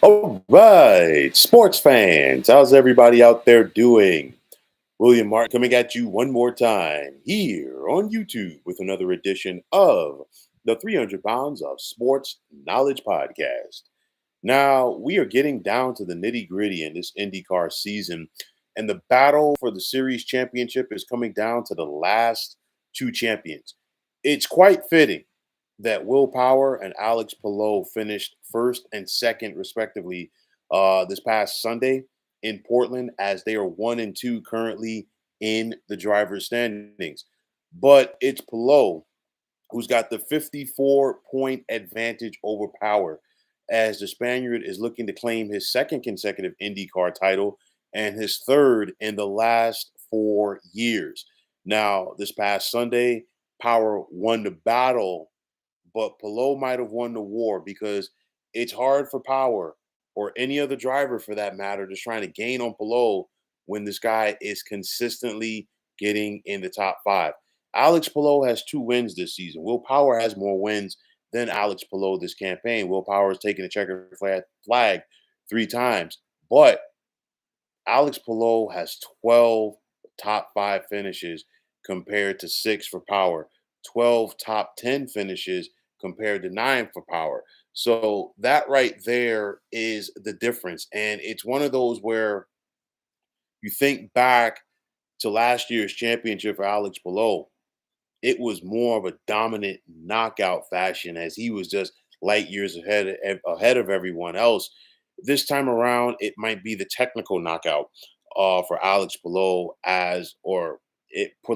All right, sports fans, how's everybody out there doing? William Martin coming at you one more time here on YouTube with another edition of the 300 Pounds of Sports Knowledge Podcast. Now, we are getting down to the nitty gritty in this IndyCar season, and the battle for the series championship is coming down to the last two champions. It's quite fitting that Will Power and Alex Palou finished first and second, respectively, this past Sunday in Portland, as they are 1 and 2 currently in the driver's standings. But it's Palou who's got the 54-point advantage over Power, as the Spaniard is looking to claim his second consecutive IndyCar title and his third in the last 4 years. Now, this past Sunday, Power won the battle, but Palou might have won the war because it's hard for Power or any other driver for that matter just trying to gain on Palou when this guy is consistently getting in the top five. Alex Palou has 2 wins this season. Will Power has more wins than Alex Palou this campaign. Will Power has taken a checkered flag 3 times, but Alex Palou has 12 top five finishes compared to 6 for Power, 12 top 10 finishes compared to 9 for Power. So that right there is the difference. And it's one of those where you think back to last year's championship for Alex Palou, it was more of a dominant knockout fashion as he was just light years ahead of everyone else. This time around, it might be the technical knockout for Alex Palou let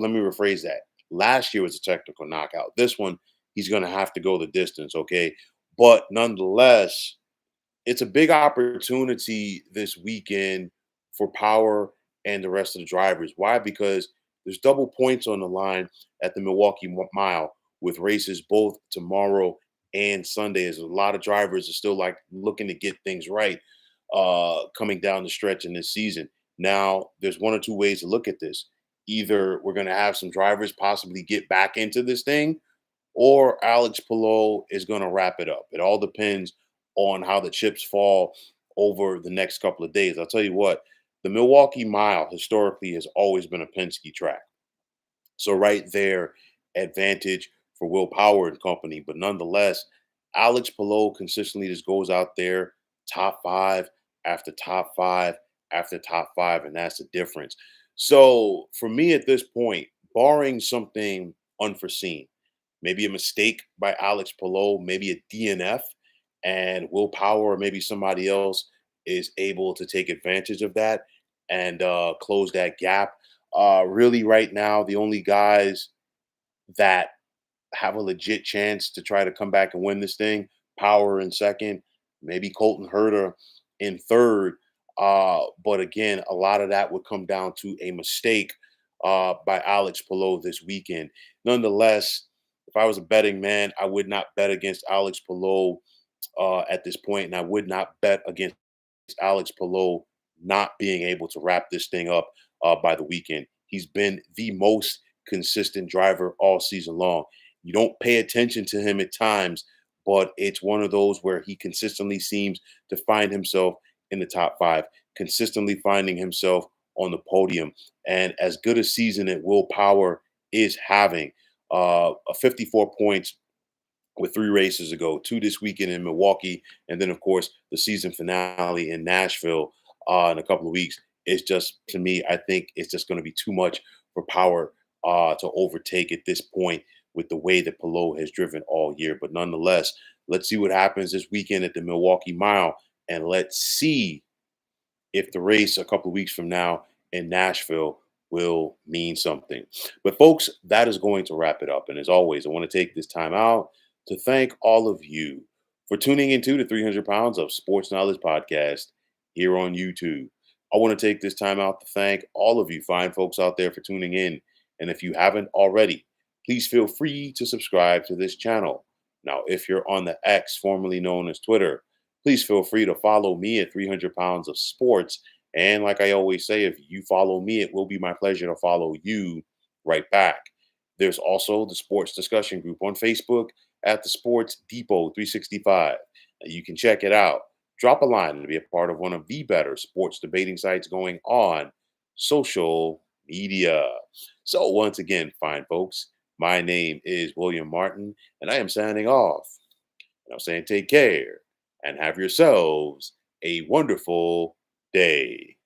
me rephrase that. Last year was a technical knockout. This one, he's going to have to go the distance, okay? But nonetheless, it's a big opportunity this weekend for Power and the rest of the drivers. Why? Because there's double points on the line at the Milwaukee Mile with races both tomorrow and Sunday. As a lot of drivers are still like looking to get things right coming down the stretch in this season. Now, there's one or two ways to look at this. Either we're going to have some drivers possibly get back into this thing, or Alex Palou is going to wrap it up. It all depends on how the chips fall over the next couple of days. I'll tell you what, the Milwaukee Mile historically has always been a Penske track. So right there, advantage for Will Power and company. But nonetheless, Alex Palou consistently just goes out there, top five after top five after top five, and that's the difference. So for me at this point, barring something unforeseen, maybe a mistake by Alex Palou, maybe a DNF, and Will Power or maybe somebody else is able to take advantage of that and close that gap. Really, right now, the only guys that have a legit chance to try to come back and win this thing, Power in second, maybe Colton Herter in third. But again, a lot of that would come down to a mistake by Alex Palou this weekend. Nonetheless, if I was a betting man, I would not bet against Alex Palou at this point, and I would not bet against Alex Palou not being able to wrap this thing up by the weekend. He's been the most consistent driver all season long. You don't pay attention to him at times, but it's one of those where he consistently seems to find himself in the top five, consistently finding himself on the podium. And as good a season that Will Power is having, a 54 points with 3 races ago, 2 this weekend in Milwaukee, and then of course the season finale in Nashville in a couple of weeks. It's just, to me, I think it's just going to be too much for Power to overtake at this point with the way that Palou has driven all year. But nonetheless, let's see what happens this weekend at the Milwaukee Mile, and let's see if the race a couple of weeks from now in Nashville will mean something. But folks, that is going to wrap it up. And as always, I want to take this time out to thank all of you for tuning into the 300 Pounds of Sports Knowledge podcast here on YouTube. I want to take this time out to thank all of you fine folks out there for tuning in. And if you haven't already, please feel free to subscribe to this channel. Now, if you're on the X, formerly known as Twitter, please feel free to follow me at 300 Pounds of Sports. And like I always say, if you follow me, it will be my pleasure to follow you right back. There's also the sports discussion group on Facebook at the Sports Depot 365. You can check it out. drop a line and be a part of one of the better sports debating sites going on social media. So, once again, fine folks, my name is William Martin, and I am signing off. And I'm saying take care and have yourselves a wonderful day.